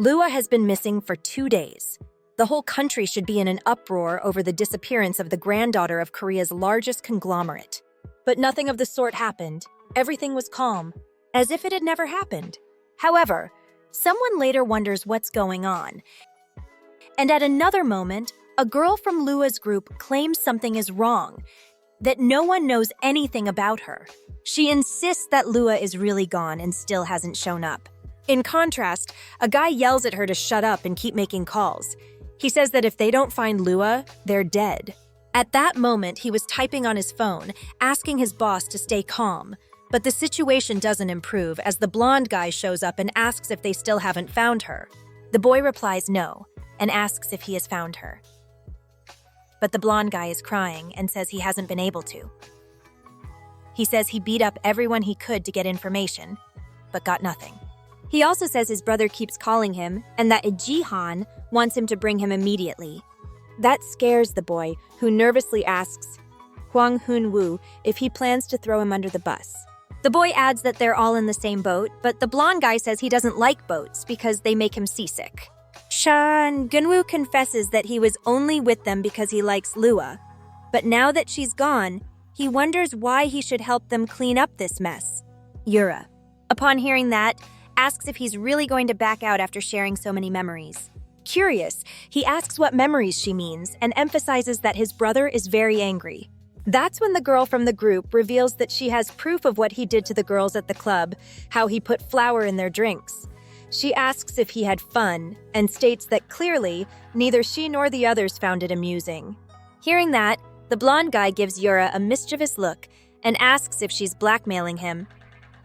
Lua has been missing for 2 days. The whole country should be in an uproar over the disappearance of the granddaughter of Korea's largest conglomerate. But nothing of the sort happened. Everything was calm, as if it had never happened. However, someone later wonders what's going on. And at another moment, a girl from Lua's group claims something is wrong, that no one knows anything about her. She insists that Lua is really gone and still hasn't shown up. In contrast, a guy yells at her to shut up and keep making calls. He says that if they don't find Lua, they're dead. At that moment, he was typing on his phone, asking his boss to stay calm. But the situation doesn't improve as the blonde guy shows up and asks if they still haven't found her. The boy replies no and asks if he has found her. But the blonde guy is crying and says he hasn't been able to. He says he beat up everyone he could to get information, but got nothing. He also says his brother keeps calling him and that Jihan wants him to bring him immediately. That scares the boy, who nervously asks Hwang Hoon-woo if he plans to throw him under the bus. The boy adds that they're all in the same boat, but the blonde guy says he doesn't like boats because they make him seasick. Shan Gunwoo confesses that he was only with them because he likes Lua, but now that she's gone, he wonders why he should help them clean up this mess. Yura, upon hearing that, asks if he's really going to back out after sharing so many memories. Curious, he asks what memories she means and emphasizes that his brother is very angry. That's when the girl from the group reveals that she has proof of what he did to the girls at the club, how he put flour in their drinks. She asks if he had fun and states that clearly neither she nor the others found it amusing. Hearing that, the blonde guy gives Yura a mischievous look and asks if she's blackmailing him.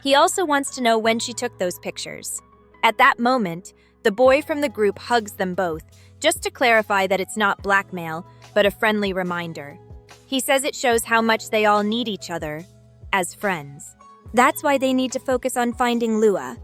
He also wants to know when she took those pictures. At that moment, the boy from the group hugs them both, just to clarify that it's not blackmail, but a friendly reminder. He says it shows how much they all need each other as friends. That's why they need to focus on finding Lua.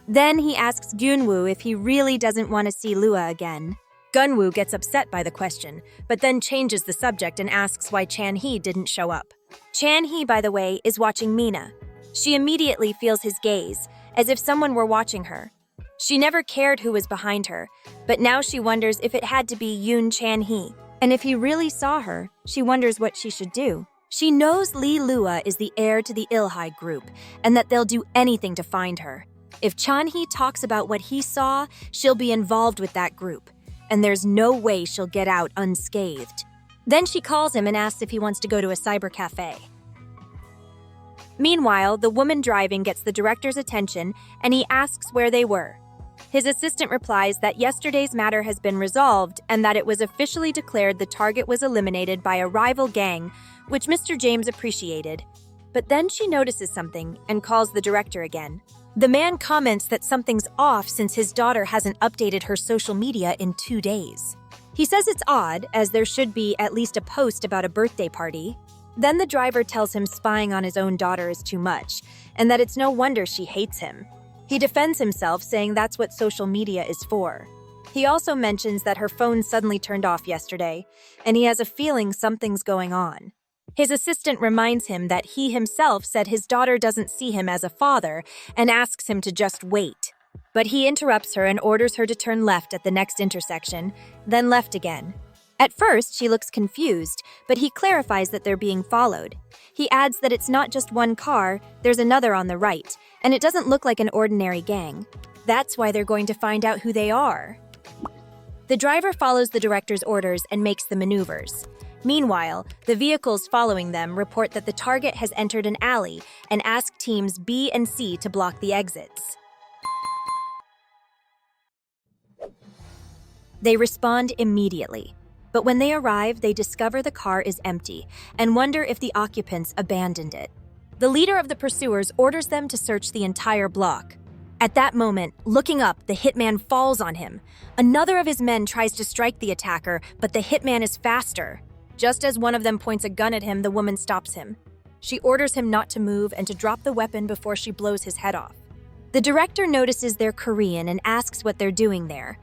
Then he asks Gunwoo if he really doesn't want to see Lua again. Gunwoo gets upset by the question, but then changes the subject and asks why Chan-hee didn't show up. Chan-hee, by the way, is watching Mina. She immediately feels his gaze, as if someone were watching her. She never cared who was behind her, but now she wonders if it had to be Yoon Chan-hee. And if he really saw her, she wonders what she should do. She knows Lee Lua is the heir to the Ilhai group, and that they'll do anything to find her. If Chan-hee talks about what he saw, she'll be involved with that group, and there's no way she'll get out unscathed. Then she calls him and asks if he wants to go to a cyber cafe. Meanwhile, the woman driving gets the director's attention, and he asks where they were. His assistant replies that yesterday's matter has been resolved and that it was officially declared the target was eliminated by a rival gang, which Mr. James appreciated. But then she notices something and calls the director again. The man comments that something's off since his daughter hasn't updated her social media in 2 days. He says it's odd, as there should be at least a post about a birthday party. Then the driver tells him spying on his own daughter is too much, and that it's no wonder she hates him. He defends himself, saying that's what social media is for. He also mentions that her phone suddenly turned off yesterday, and he has a feeling something's going on. His assistant reminds him that he himself said his daughter doesn't see him as a father and asks him to just wait. But he interrupts her and orders her to turn left at the next intersection, then left again. At first, she looks confused, but he clarifies that they're being followed. He adds that it's not just one car, there's another on the right, and it doesn't look like an ordinary gang. That's why they're going to find out who they are. The driver follows the director's orders and makes the maneuvers. Meanwhile, the vehicles following them report that the target has entered an alley and ask teams B and C to block the exits. They respond immediately. But when they arrive, they discover the car is empty and wonder if the occupants abandoned it. The leader of the pursuers orders them to search the entire block. At that moment, looking up, the hitman falls on him. Another of his men tries to strike the attacker, but the hitman is faster. Just as one of them points a gun at him, the woman stops him. She orders him not to move and to drop the weapon before she blows his head off. The director notices they're Korean and asks what they're doing there.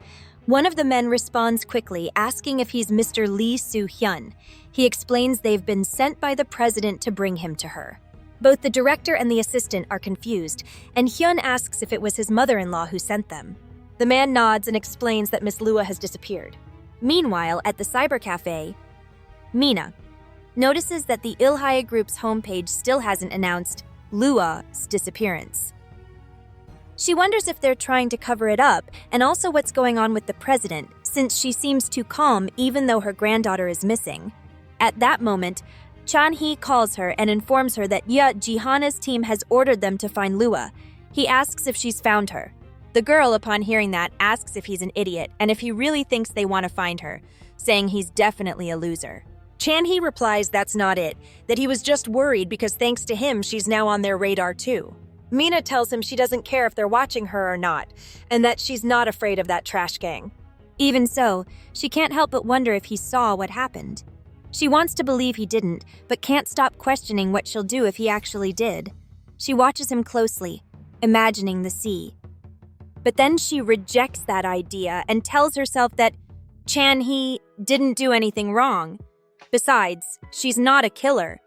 One of the men responds quickly, asking if he's Mr. Lee Soo-hyun. He explains they've been sent by the president to bring him to her. Both the director and the assistant are confused, and Hyun asks if it was his mother-in-law who sent them. The man nods and explains that Miss Lua has disappeared. Meanwhile, at the cyber cafe, Mina notices that the Ilhaya Group's homepage still hasn't announced Lua's disappearance. She wonders if they're trying to cover it up and also what's going on with the president, since she seems too calm even though her granddaughter is missing. At that moment, Chan-hee calls her and informs her that Jihana's team has ordered them to find Lua. He asks if she's found her. The girl, upon hearing that, asks if he's an idiot and if he really thinks they want to find her, saying he's definitely a loser. Chan-hee replies that's not it, that he was just worried because thanks to him, she's now on their radar too. Mina tells him she doesn't care if they're watching her or not, and that she's not afraid of that trash gang. Even so, she can't help but wonder if he saw what happened. She wants to believe he didn't, but can't stop questioning what she'll do if he actually did. She watches him closely, imagining the sea. But then she rejects that idea and tells herself that Chan-hee didn't do anything wrong. Besides, she's not a killer,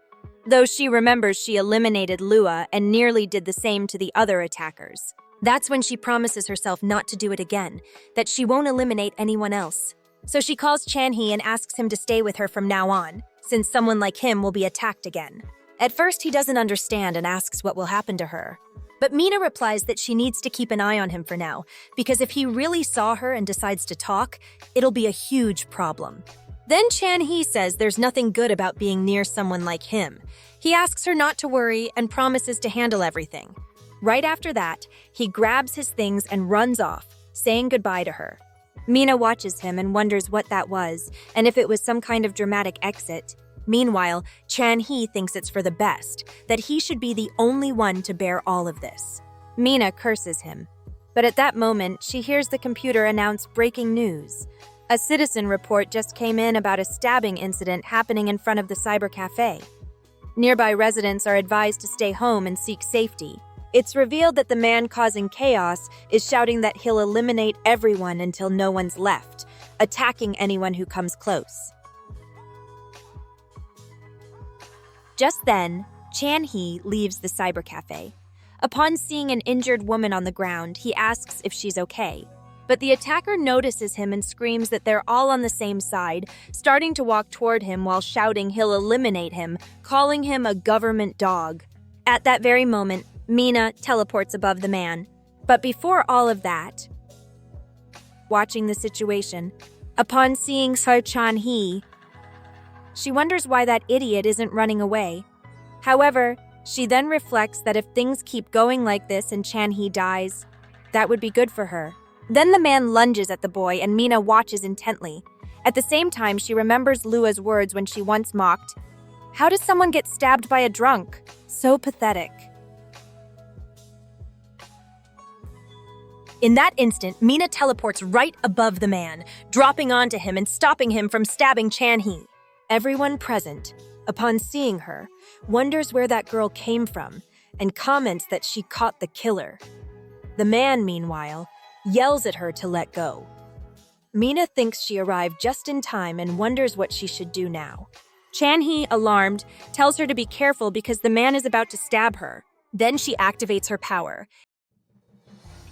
though she remembers she eliminated Lua and nearly did the same to the other attackers. That's when she promises herself not to do it again, that she won't eliminate anyone else. So she calls Chan-hee and asks him to stay with her from now on, since someone like him will be attacked again. At first, he doesn't understand and asks what will happen to her. But Mina replies that she needs to keep an eye on him for now, because if he really saw her and decides to talk, it'll be a huge problem. Then Chan-hee says there's nothing good about being near someone like him. He asks her not to worry and promises to handle everything. Right after that, he grabs his things and runs off, saying goodbye to her. Mina watches him and wonders what that was, and if it was some kind of dramatic exit. Meanwhile, Chan-hee thinks it's for the best, that he should be the only one to bear all of this. Mina curses him. But at that moment, she hears the computer announce breaking news. A citizen report just came in about a stabbing incident happening in front of the cyber cafe. Nearby residents are advised to stay home and seek safety. It's revealed that the man causing chaos is shouting that he'll eliminate everyone until no one's left, attacking anyone who comes close. Just then, Chan-hee leaves the cyber cafe. Upon seeing an injured woman on the ground, he asks if she's okay. But the attacker notices him and screams that they're all on the same side, starting to walk toward him while shouting he'll eliminate him, calling him a government dog. At that very moment, Mina teleports above the man. But before all of that, watching the situation, upon seeing Sir Chan-hee, she wonders why that idiot isn't running away. However, she then reflects that if things keep going like this and Chan-hee dies, that would be good for her. Then the man lunges at the boy and Mina watches intently. At the same time, she remembers Lua's words when she once mocked, "How does someone get stabbed by a drunk? So pathetic." In that instant, Mina teleports right above the man, dropping onto him and stopping him from stabbing Chan-hee. Everyone present, upon seeing her, wonders where that girl came from and comments that she caught the killer. The man, meanwhile, yells at her to let go. Mina thinks she arrived just in time and wonders what she should do now. Chan-hee, alarmed, tells her to be careful because the man is about to stab her. Then she activates her power,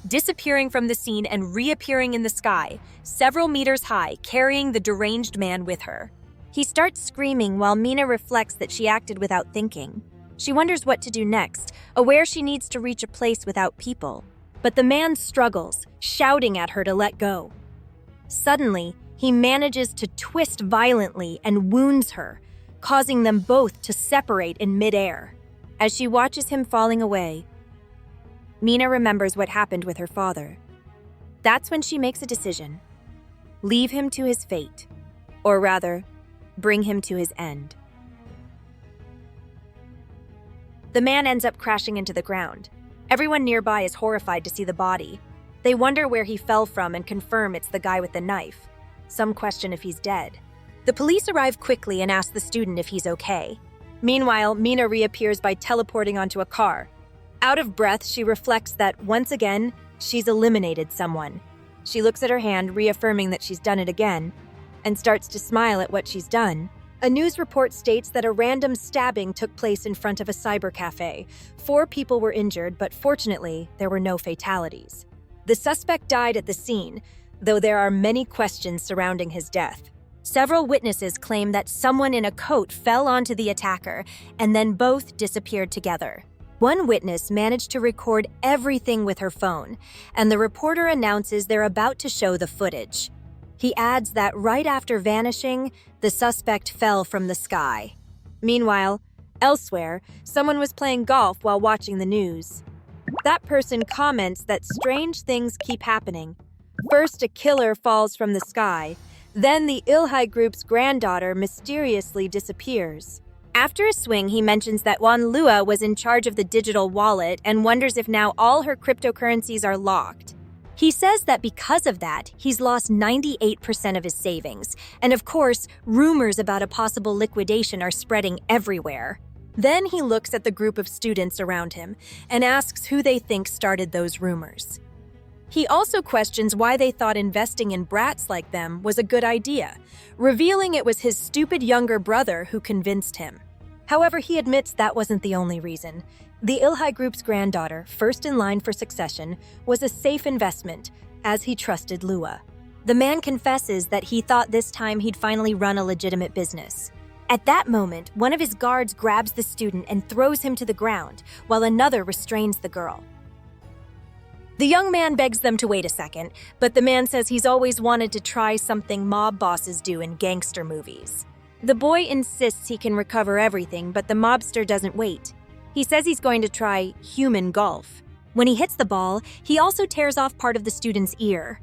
disappearing from the scene and reappearing in the sky, several meters high, carrying the deranged man with her. He starts screaming while Mina reflects that she acted without thinking. She wonders what to do next, aware she needs to reach a place without people. But the man struggles, shouting at her to let go. Suddenly, he manages to twist violently and wounds her, causing them both to separate in midair. As she watches him falling away, Mina remembers what happened with her father. That's when she makes a decision. Leave him to his fate, or rather, bring him to his end. The man ends up crashing into the ground. Everyone nearby is horrified to see the body. They wonder where he fell from and confirm it's the guy with the knife. Some question if he's dead. The police arrive quickly and ask the student if he's okay. Meanwhile, Mina reappears by teleporting onto a car. Out of breath, she reflects that, once again, she's eliminated someone. She looks at her hand, reaffirming that she's done it again, and starts to smile at what she's done. A news report states that a random stabbing took place in front of a cyber cafe. 4 people were injured, but fortunately, there were no fatalities. The suspect died at the scene, though there are many questions surrounding his death. Several witnesses claim that someone in a coat fell onto the attacker and then both disappeared together. One witness managed to record everything with her phone, and the reporter announces they're about to show the footage. He adds that right after vanishing, the suspect fell from the sky. Meanwhile, elsewhere, someone was playing golf while watching the news. That person comments that strange things keep happening. First, a killer falls from the sky. Then the Ilhai group's granddaughter mysteriously disappears. After a swing, he mentions that Wan Lua was in charge of the digital wallet and wonders if now all her cryptocurrencies are locked. He says that because of that, he's lost 98% of his savings. And of course, rumors about a possible liquidation are spreading everywhere. Then he looks at the group of students around him and asks who they think started those rumors. He also questions why they thought investing in brats like them was a good idea, revealing it was his stupid younger brother who convinced him. However, he admits that wasn't the only reason. The Ilhai group's granddaughter, first in line for succession, was a safe investment, as he trusted Lua. The man confesses that he thought this time he'd finally run a legitimate business. At that moment, one of his guards grabs the student and throws him to the ground, while another restrains the girl. The young man begs them to wait a second, but the man says he's always wanted to try something mob bosses do in gangster movies. The boy insists he can recover everything, but the mobster doesn't wait. He says he's going to try human golf. When he hits the ball, he also tears off part of the student's ear.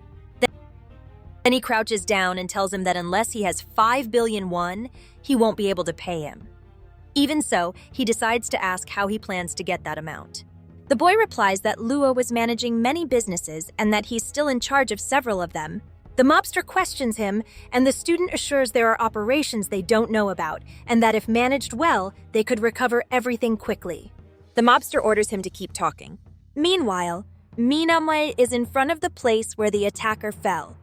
Then he crouches down and tells him that unless he has 5 billion won, he won't be able to pay him. Even so, he decides to ask how he plans to get that amount. The boy replies that Lua was managing many businesses and that he's still in charge of several of them. The mobster questions him, and the student assures there are operations they don't know about, and that if managed well, they could recover everything quickly. The mobster orders him to keep talking. Meanwhile, Mina is in front of the place where the attacker fell.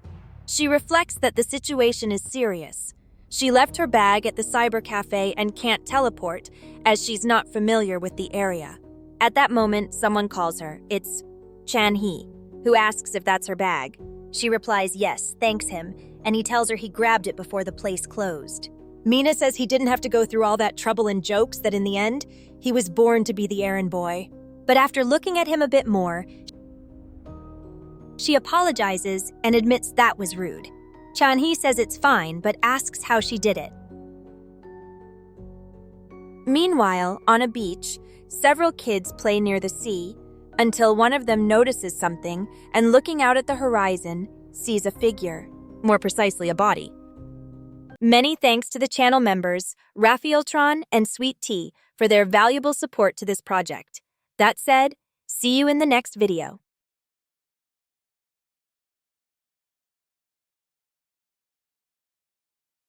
She reflects that the situation is serious. She left her bag at the cyber cafe and can't teleport, as she's not familiar with the area. At that moment, someone calls her. It's Chan-hee, who asks if that's her bag. She replies yes, thanks him, and he tells her he grabbed it before the place closed. Mina says he didn't have to go through all that trouble and jokes, that in the end, he was born to be the errand boy. But after looking at him a bit more, she apologizes and admits that was rude. Chan-hee says it's fine, but asks how she did it. Meanwhile, on a beach, several kids play near the sea until one of them notices something and, looking out at the horizon, sees a figure, more precisely a body. Many thanks to the channel members, Raphaeltron and Sweet Tea, for their valuable support to this project. That said, see you in the next video.